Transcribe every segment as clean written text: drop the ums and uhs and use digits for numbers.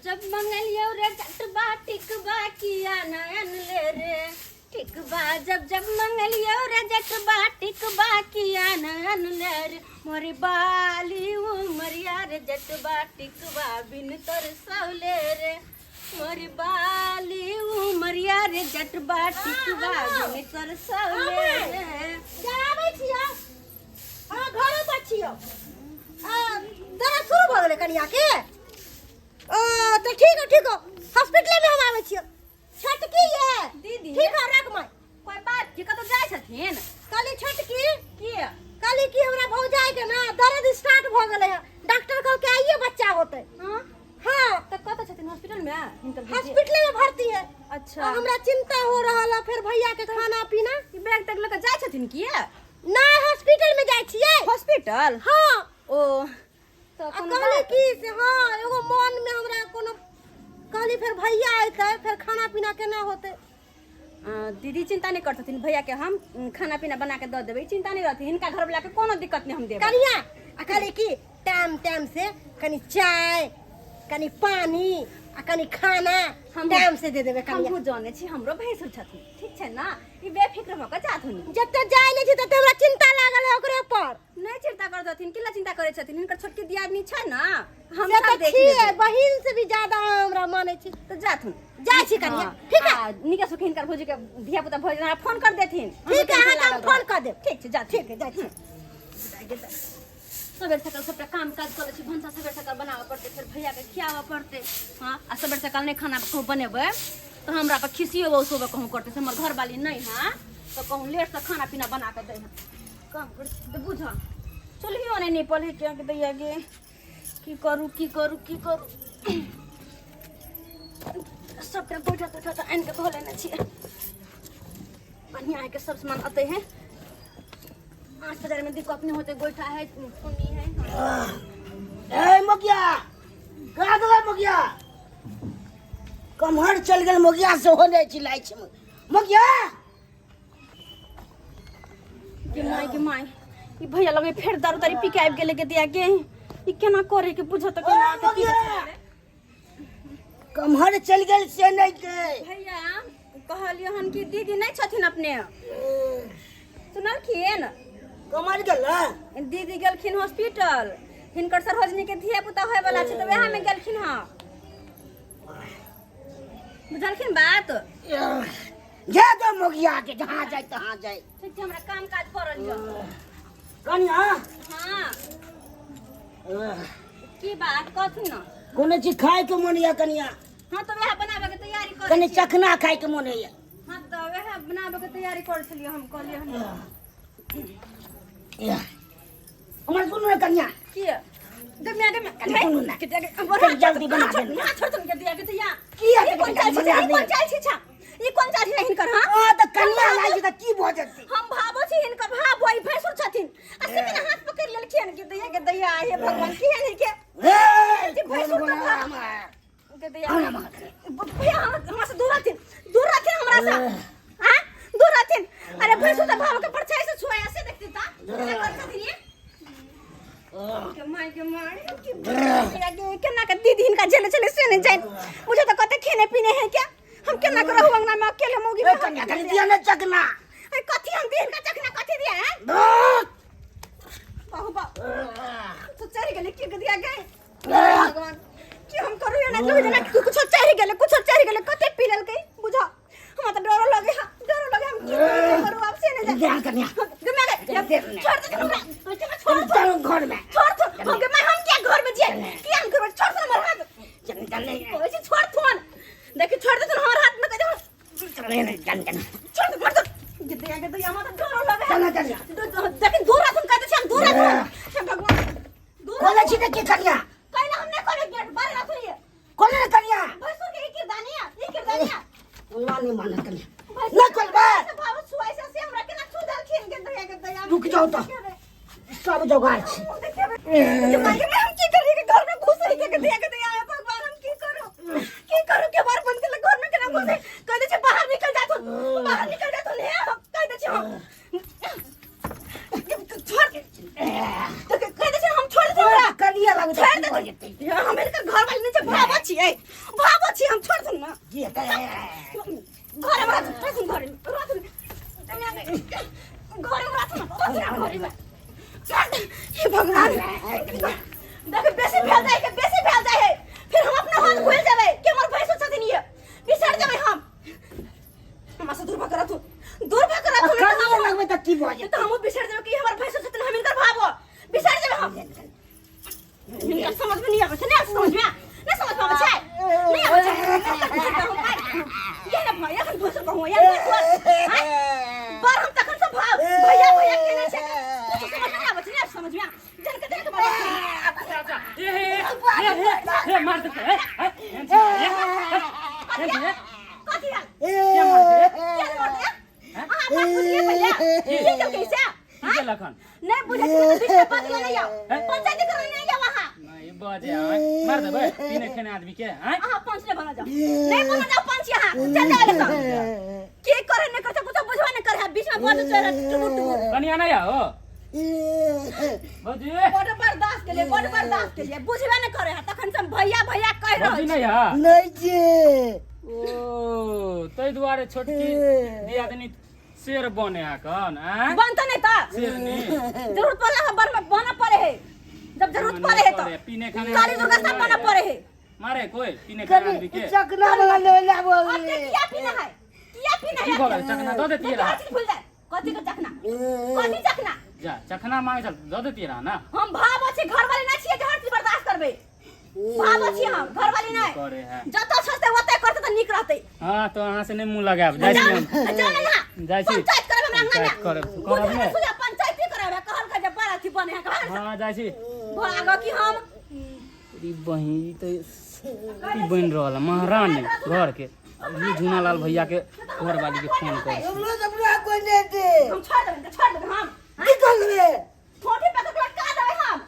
जब मंगलियो रे जटबा टिकबा किया नयन ले रे टिकबा जब मंगलियो रे जटबा टिकबा किया नयन ले रे मोरी बाली उमरिया रे जटबा टिकबा बिन तोर सौले रे मोरी बाली उमरिया रे जटबा टिकबा बिन तोर सौले रे जाबै छियो हां घरे पर छियो दरा शुरू भ गेलै कनिया के तो ठीक हो हॉस्पिटल में हम आवे छियो छटकी ये दीदी ठीक है रख मैं कोई बात की कतो जाय छथिन काली छटकी की काली की हमरा भौजाई के ना दर्द स्टार्ट भ गेलै है डॉक्टर कहल के आइए बच्चा होतै हां हां त कतो छथिन हॉस्पिटल में हॉस्पिटल में भर्ती है अच्छा हमरा चिंता हो रहल है फिर भैया के खाना पीना बैग तक लेके जाय छथिन की ना हॉस्पिटल में जाय छियै हॉस्पिटल हां ओ तो कहली की से हां एगो मन में हमरा कोनो कहली फिर भैया आइतै फिर खाना पीना केना होतै दीदी चिंता नहीं करथिन भैया के हम खाना पीना बना के द देबै चिंता नहीं रहती इनका घर वाला के कोनो दिक्कत नहीं हम देबै कनिया कहली की टाइम से कनी चाय कनी पानी आ कनी खाना हम टाइम से दे देबे कनिया हम जाने छी हमरो भैंसुर छथिन ठीक छै ना ई बेफिक्र भ के जाथुन जते जाय नै छी तते हमरा चिंता लागल है ओकरे पर नहीं चिंता करथिन किला चिंता करे छथिन इनकर छोटकी दियादनी छै ना हम से सब तो देख छियै बहिन से भी ज्यादा हमरा माने छी तो जाथुन जाय छी कनिया ठीक है निका सुखी इनकर भौजी के धिया पुता भौजी हमरा फोन कर देथिन ठीक है हां हम फोन कर देब ठीक छै जा ठीक है जाय छी सवेर सकाल सबटा काम काज करे छी भंसा सवेर सकाल बनावे पड़ते फिर भैया के खियावे पड़ते हां आ सवेर सकाल नहीं खाना को बनेबे तो हमरा पर खिसियो वो सोबे कहूं करते से हमर घर वाली नहीं हां तो कहूं लेट से खाना पीना बना के दे काम कर तो बुझा चलियो नहीं निपल है क्या के दैया गे की करू सबटा गोटा तो आन के धो लेना छी बढ़िया है के सब सामान आते हैं 8000 में दिक्कत नहीं होते गोइठा है सुनी है ए मोगिया का गला मोगिया कमहर चल गेल मोगिया से होने चिल्लाई छ मोगिया के माय ई भैया लगे फेर दारू तारी पी के आबि गेले के दिया के ई केना करे के बुझ त केना कमहर चल गेल से नहीं के भैया कहलियो हन कि दीदी नहीं छथिन अपने सुनलखिन कमर गेल दीदी गेलखिन हॉस्पिटल हिनकर सरोजनी के धिया पुता होय वाला छै त वहां में गेलखिन हां बुझलखिन बात जा दो मोगिया के जहां जाय तहां जाय ठीक छै हमरा काम काज करल जा कनिया हां की बात कथु न कोनो चीज खाए के मन या कनिया हां तो वह बनावे के तैयारी कर कनी चखना खाए के मन है हां तो वह बनावे के तैयारी कर छलियो हम कहलियो हम या हमर सुनो कनिया की दमिया सुनू के जल्दी बना दे ना छोड़ तुम के दिया के तैया की ये कौन चाल छी कौन चाल छी छा ये कौन चाल छी हिनकर हां आ त कनिया लागी त की भ जती हम भाबो छी हिनकर भाब होई भैंसुर छथिन आ से बिना हाथ पकड़ लेलखिन के दैया हे भगवान की है के ए भैंसुर के दैया भैया हमरा से दूर रहथिन हमरा से हां दूर रहथिन अरे भैंसुर त भाव के परछाई से छुआ ऐसे देखती ता कर छथिन ये के माय की केना के दीदी हिनका झेले चले से नहीं जाए मुझे तो कते खेने पीने है क्या हम केना करहु अंगना में अकेले मोगी ए कन्या खाली दिया ने चखना अरे कथी हम दिन का चखना कथी दिया है बाबू बा तो चढ़ गेले की दिया गए भगवान की हम करू ना दो जना कुछ चढ़ गेले कते पी लेल के बुझा हम त डरो लगे हम की करू अब से नहीं ध्यान कन्या छोड़ दे हमरा छोड़ घर में छोड़ हम क्या घर में जे की हम घर छोड़ हमर हाथ चल चल ओए छोड़ फोन देखि छोड़ दे हमर हाथ में कह चल नहीं चल छोड़ दे मत गिद्दे हम त डरो लगे चल चल देखि दूर रहत कहते छी हम दूर रहत हे भगवान दूर कोले छी के कन्या कहला हमने कोले गेट बाहर रख लिए कोले कन्या भैंसुर के किरदानिया नहीं माना कन्या ना कोल बा बाबू छुआई से हमरा केना छू दलखिन के दया रुक जाओ तो सब जोगाड़ छी हम की करी के घर में घुस रही के दया है भगवान हम की करू के बार बंद के घर में केना घुसे कह दे बाहर निकल जा तू ले कह दे छोड़ तो कह दे हम छोड़ दे कनिया लग छोड़ दे हम इनका घर वाले नीचे भावा छी रे भागो छी हम छोड़ दूं ना ये करे घर में छोड़ दूं घर में हे भगवान देख बेसी फैल जाए फिर हम अपना हाथ भूल जावे कि हमर पैसा छथिन ये बिसर जावे हम हमरा से दूर करा तू कहाँ लगबे त की भऽ तो हम बिसर जावे कि हमर पैसा छथिन हम इनकर भागो बिसर जावे हम इनका समझ में नहीं आवे छै नहीं समझ में छै नहीं आवे छै ये ना भाई अखन दोसर कहूं यार पर हम तखन से भाव भैया केने छै तो समझ में आवे छै नहीं समझ में जन के देख बाबा ए मार दे कथि हाल क्या मार दे क्या मार दे बात बुझिए भैया ये चल कैसे ठीक है लखन नहीं बुझे बीच में बात नहीं आओ पंचायत करने नहीं जाओ वहां नहीं बाजे मार दे बे तीन खेने आदमी के हैं हां पंच ने बना जाओ नहीं बना जाओ पंच यहां चल जाओ लेकर के करे न करता कुछ बुझवा न करे बीच में बात चल टुटू कनिया नहीं आओ बाजी बड़ बर्दाश्त के लिए बुझवा न करे तखन से भैया कह रहल बाजी नहीं आ नहीं जे ओ तई दुआरे छोटकी दियादनी शेर बने आ कौन हैं बनता नहीं था शेर नहीं जरूरत पड़ला है बना पड़े है जब जरूरत पड़े है तो पीने खाने काली दुर्गा सब बना पड़े है मारे कोई पीने खाने आदमी के चकना लगा ले क्या पीना है की भगल चखना दो देती रहा भूल जाए कथी का चखना जा चखना मांगे चल दो देती रहा ना हम भाव अछि घर वाली ना छिए जे हर चीज बर्दाश्त करबे भाव अछि हम घर वाली नहीं करे है जत सस्ते ओते करते त निक रहते हां तो यहां से नहीं मुंह लगाब जाई छी हम जाई छी पंचायत करबे हमरा अंगना में करब ने पंचायत करबे कहल का जे बड़ा थी बने है हां जाई छी भागो कि हम ई बहिन तो ई बन रहल महारानी घर के अभी झूनालाल भैया के घर वाली के फोन कर हमरो सबरा कोई दे दे हम छोड़ देबे हम निकल रे छोटी पे लटका देबे हम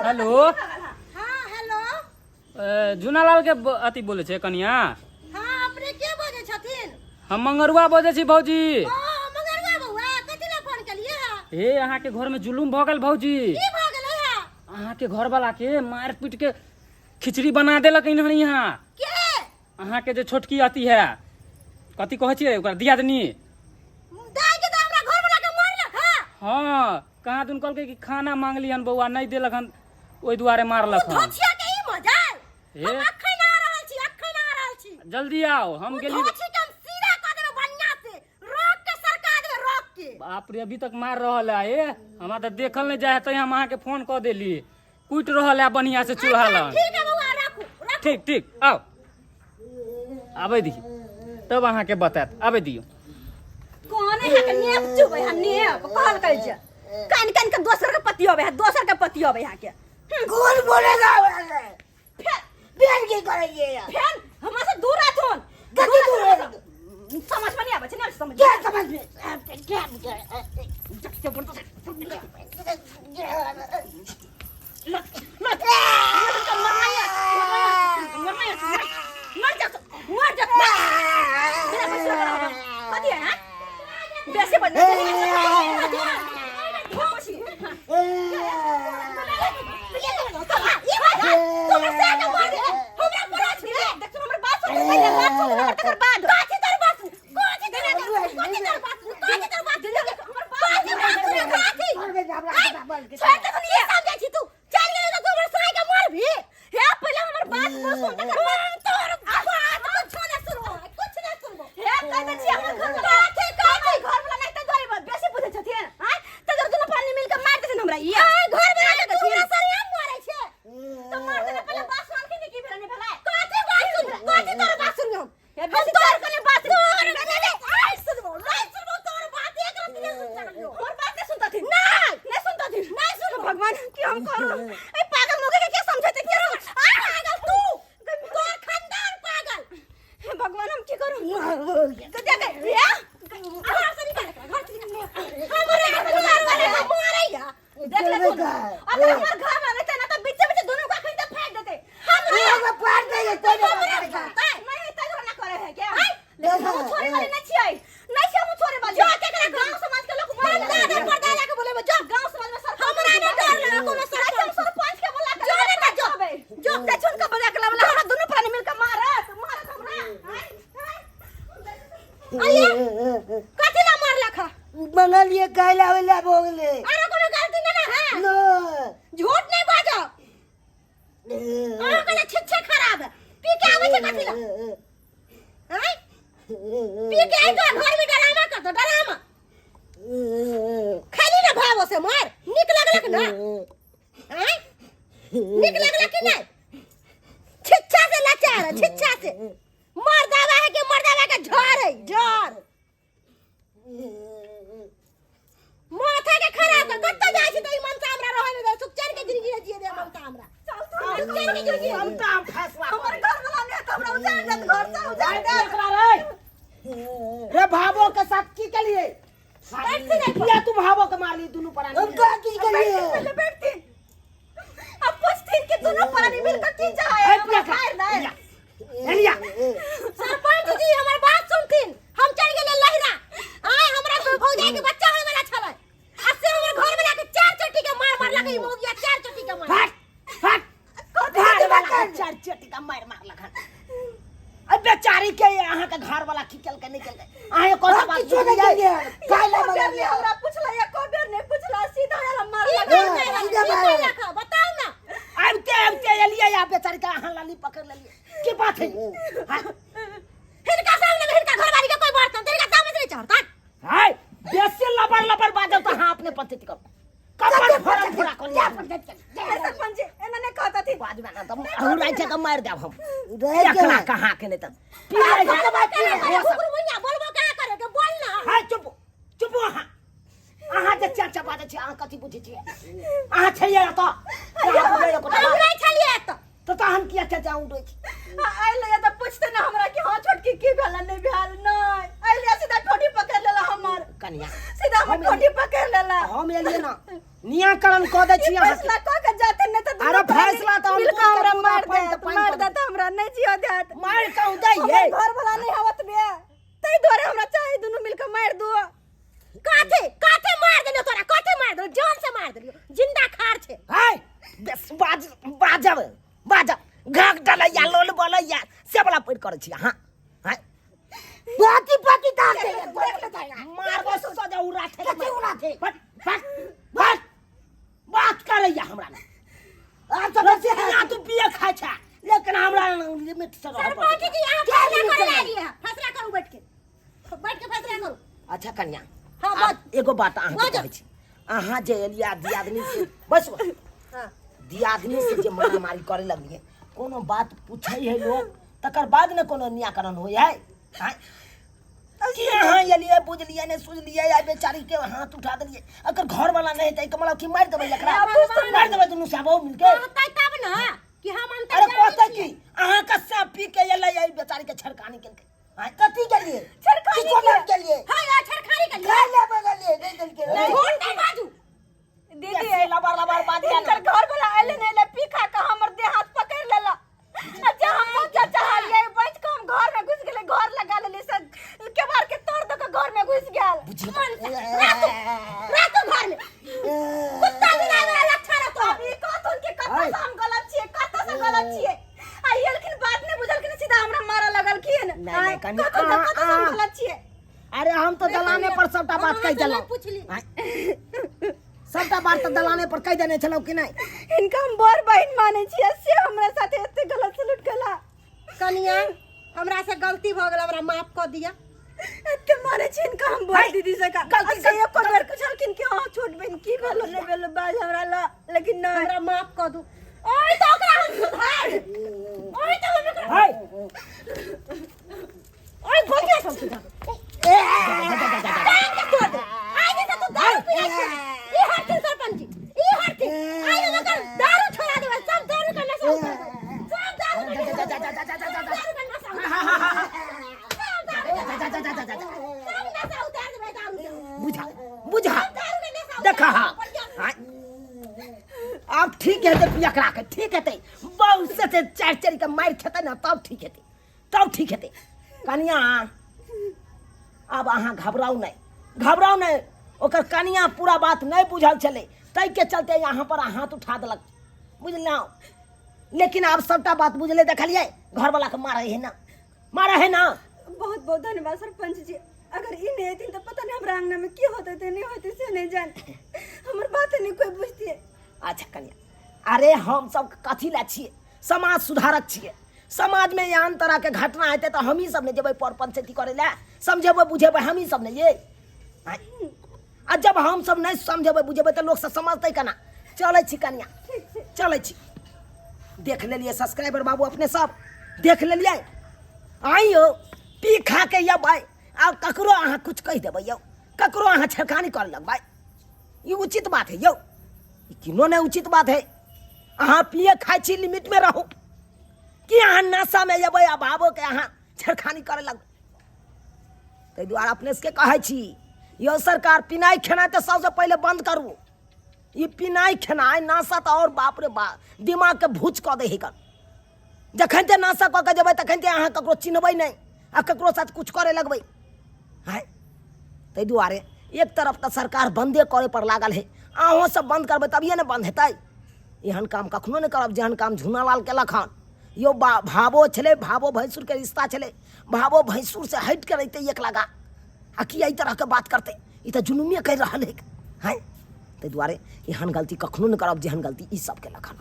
हेलो हां हेलो झूनालाल के अति बोले छे कनिया हां अपने के बोले छथिन हम मंगरुआ बोले छी भौजी मगरवा बउआ कथि ला फोन कलिए हे अहाँ के घर में जुलुम भ गेल भौजी की भ गेलै है अहाँ के घर वाला के मार पीट के खिचड़ी बना देलक इन्हनी यहाँ के अहाँ के जो छोटकी अति है कथी कहै छियै ओकरा दियादनी दाई के हमरा घर वाला के मारलक हां हाँ कहाँ दुन कहलकै कि खाना मांगलियन बउआ नहीं देलक हन ओइ दुआरे मारलक हन धोछिया के ई मजाल हे हम अखन आ रहल छी जल्दी आओ हम गेली धोछी के हम सीधा क देबे बढ़िया से रोक के सरका देबे रोक के बाप रे अभी तक मार रहल है ए हमरा तो देखल नहीं जाए तो हम अहाँ के फोन कऽ देली कुट रहल है बढ़िया से चूल्हा लग ठीक है बउआ राखू ठीक आओ आबे दी तब अहाँ के बतात आबे दियो कौन है के नेप चुबे है नेप कहल कह जे कान के दोसर के पति होबे है यहाँ के कौन बोलेगा फिर बेन की करेंगे यार फिर हमरा से दूर रहथुन कथी दूर रहथुन? समझ में नहीं आवे छै नहीं समझ क्या समझ में भगवान की हम करो ए पागल लोगे के क्या समझते क्या पागल तू तोर खानदान पागल हे भगवान हम की करूं तो देख या घर से निकल घर से निकल हमारे घर वाले को मारेगा देख ले अगर हमारे घर में रहते ना तो बीच दोनों को खरीद फेंक देते हम लोग फाड़ देंगे तो नहीं तगड़ा ना करे है क्या लेकिन हम छोरे वाले नहीं छिए नहीं छिए हम छोरे वाले जो के गांव समाज के लोग मार दे पर्दा लेके बोले जो गांव समाज में सर हमरा नहीं डर लगा कोनो सरपंच के बोला जो नहीं जो देखो उनका बजा के ला हमरा दोनों आइए कथी ला मारला खा मंगलिए कहला वाला भोगले अरे कोनो गलती ना है नो झूठ नहीं बाजो और कने छिछे खराब है पी के आवे छे कथी ला हैं पी के आई तो घर में डरामा कर दो डरामा खाली ना भावो से मार निक लगलक ना हैं निक लगलक कि नहीं छिछा से लाचार है छिछा से मर दावा है कि मर दावा का झड़ है झड़ माथा के खराब कर कत्ता जाय छी त ई मनसा हमरा रहने दे सुखचैन के जिंदगी जिए दे मनसा हमरा सुखचैन के जिंदगी हम काम फैसला हमर घर वाला ने हमरा उजाड़ दे घर से उजाड़ दे एकरा रे भावो के साथ की के लिए बैठती नहीं किया तू भावो के मार ली दोनों परानी हम का की करिए पहले बैठती अब पूछती कि दोनों परानी मिलकर की चाहे हमरा खाए दे एलिया सरपंच जी हमर बात सुनथिन हम चल गेले लहरा आय हमरा भौजाई के बच्चा होय वाला छले अससे हमर घर में लाके चार चोटी के मार मार लगे मौगिया चार चोटी के मार फट फट चार चोटी का मार मार लखन अब बेचारी के यहां के घर वाला खिचल के निकल गए आए कोन बात छोड़ दे काला मंगलिए हमरा पूछला एको बेर नहीं पूछला सीधा वाला मार लगा लखा बताओ ना अब ते एलिया या बेचारी का हां लाली पकड़ लेलिए की बात है हिनका सामने में हिनका घरवाली का कोई बात नहीं तेरे का सामने नहीं चढ़ता हाय बेसी लबर लबर बाजो तो हां अपने पति को कबर फरक पूरा कर लिया सरपंच एना ने कहता थी बाजू ना तो हम राई से मार देब हम एकला कहां के नहीं त पीले के बात गुरुमुनिया बोलबो का करे के बोल ना हाय चुप चुप हां आहा जे चाचा बाजे छी आहा कथि बुझी छी आहा छलिए तो हम नहीं छलिए तो हम किया चाचा उड़ै छी आइले त पूछते ना हमरा कि हां छोटकी की भेल नहीं भेल नहीं आइले सीधा ठोडी पकड़ लेला हमर कन्या सीधा हम ठोडी पकड़ लेला हम एलिए ना नियाकरण क दे छी फैसला क के जाते न त अरे फैसला त हम हमरा मार दे त हमरा नहीं जियो देत मार कहू दे ये घर वाला नहीं आवत बे तई दोरे हमरा चाहे दोनों मिलके मार दो काथे काथे मार देलो तोरा काथे मार देलो जान से मार देलो जिंदा खार छे हाय बस बाजब घाक डाला या लोल बोला या से बला पैर करे छी हां हाय बाती बाती दाल दे मार बस सजा उड़ा थे कथि उड़ा थे फट फट फट बात करे या हमरा ना आ तो बस ना तू पिए खाय छा लेकिन हमरा लिमिट से रह सरपंच जी आप फैसला करे लागी है फैसला करू बैठ के फैसला करू अच्छा कन्या हां बात एगो बात अहां के कहै छी अहां जे एलिया दियादनी से बस हां दियादनी से जे मारामारी करे लगलिए कोनो बात पूछै है लोग तकर बाद न कोनो निराकरण होय है कि हां एलिए बुझलिए ने सुझलिए या बेचारी के हाथ उठा देलिए अगर घर वाला नहीं तै कमला की मार देबै एकरा मार देबै दुनु साबो मिलके तै तब न कि हम अंतर अरे कहते कि अहां का सांप पी के एलै या बेचारी के छड़कानी केलकै हां कथि के लिए छड़कानी के लिए हां या छड़कानी के लिए खा ले बगलिए नहीं देलके झूठ नहीं बाजू दीदी लबर लबर बात कर घर वाला आइले नहीं ले पीखा का हमर देह हाथ पकड़ लेला अच्छा हम पहुंचा चाहलिए बैठ के हम घर में घुस गेले घर लगा लेले से के बार के तोड़ दो के घर में घुस गेल रात घर में कुत्ता बिना वाला लच्छा रखो अभी कथन के कत्ता से हम गलत छिए कत्ता से गलत छिए आई लेकिन बात नहीं बुझल कि सीधा हमरा मारा लगल किए नहीं कत्ता से हम गलत छिए अरे हम तो दलाने पर सबटा बात कह देला पूछली सबटा बात तो दलाने पर कह देने छलौ कि नहीं इनका हम बर बहन माने छिए से हमरा साथे एते गलत सलूट गला कनिया हमरा से गलती भ गेल हमरा माफ क दिया एते माने छी इनका हम बर दीदी से का गलती से एक बार पूछलखिन कि हां छोट बहन की भेलो नहीं भेलो बाज हमरा ला लेकिन नहीं हमरा माफ क दू ओए तो ओकरा हम सुधार ओए तो हम हाय ओए भोगिया सब सुधार आज से तू दारू पी हरती सरपंच जी ई हरती आई मगर दारू छोड़ा देबे सब दारू का नशा उतार दे सब दारू का नशा उतार देबे दारू बुझा बुझा देखा अब ठीक है तो पियकरा के ठीक है ते बहुत से चार चार के मार खेते ना तब ठीक है कनिया अब अहाँ घबराऊ नहीं ओकर कनिया पूरा बात नहीं बुझल चले तै के चलते यहाँ पर हाथ उठा देलक बुझलौ लेकिन आप सबटा बात बुझले देखलिए घर वाला के मारे है ना बहुत बहुत धन्यवाद सरपंच जी। अगर ई नहीं थी तो पता नहीं हमरा अंगना में की होते थे नहीं होते से नहीं जान। हमर बात नहीं कोई बुझती है। अच्छा कन्या, अरे हम सब कथी ला छिए, समाज सुधारक छिए। समाज में यहाँ तरह के घटना हेतै तो हम ही सब ने जेबै पर पंचायती करे ला, समझेबै बुझेबै हम ही सब ने ये। आ जब हम सब नहीं समझेबै बुझेबै तो लोग सब समझतै केना। चलै छी कन्या, चलै छी। देख लेलिए सब्सक्राइबर बाबू अपने सब देख लेलिए। आइयो पी खा के ये भाई आब ककरो अहाँ कुछ कह देबै यौ, ककरो अहाँ छेड़खानी कर लगबै, ये उचित बात है यौ, ये किनो नहीं उचित बात है। अहाँ पिए खाइ छी लिमिट में रहू कि अहाँ नशा में जेबै आ बाबो के अहाँ छेड़खानी करे लगबै। ताहि दुआरे अपने से कहै छी यौ सरकार, पिनाइ खेनाइ तो सबसे पहले बंद करू। ये पिनाइ खेनाइ नशा तो और बाप रे बाप दिमाग के भूच कऽ दे हिकन। जखन ते नशा कऽ के जेबै तखन ते अहाँ ककरो चिन्हबै नहीं आ ककरो साथ कुछ करे लगबै है। ताहि दुआरे एक तरफ तो सरकार बंदे करे पर लागल है, अहों सब बंद करबै तभिए ने बंद हेतै। एहन काम कखनो नहीं करब जेहन काम झूनालाल केलक हन। यो भावो छलै, भावो भैंसुर के रिश्ता छलै, भावो भैंसुर से हट के रहितै एक लगा आ कि एहि तरह के बात करतै, ई तो जुलुमे कहि रहल है। ताहि दुआरे एहन गलती कखनो नहीं करब जेहन गलती ई सब केलक हन।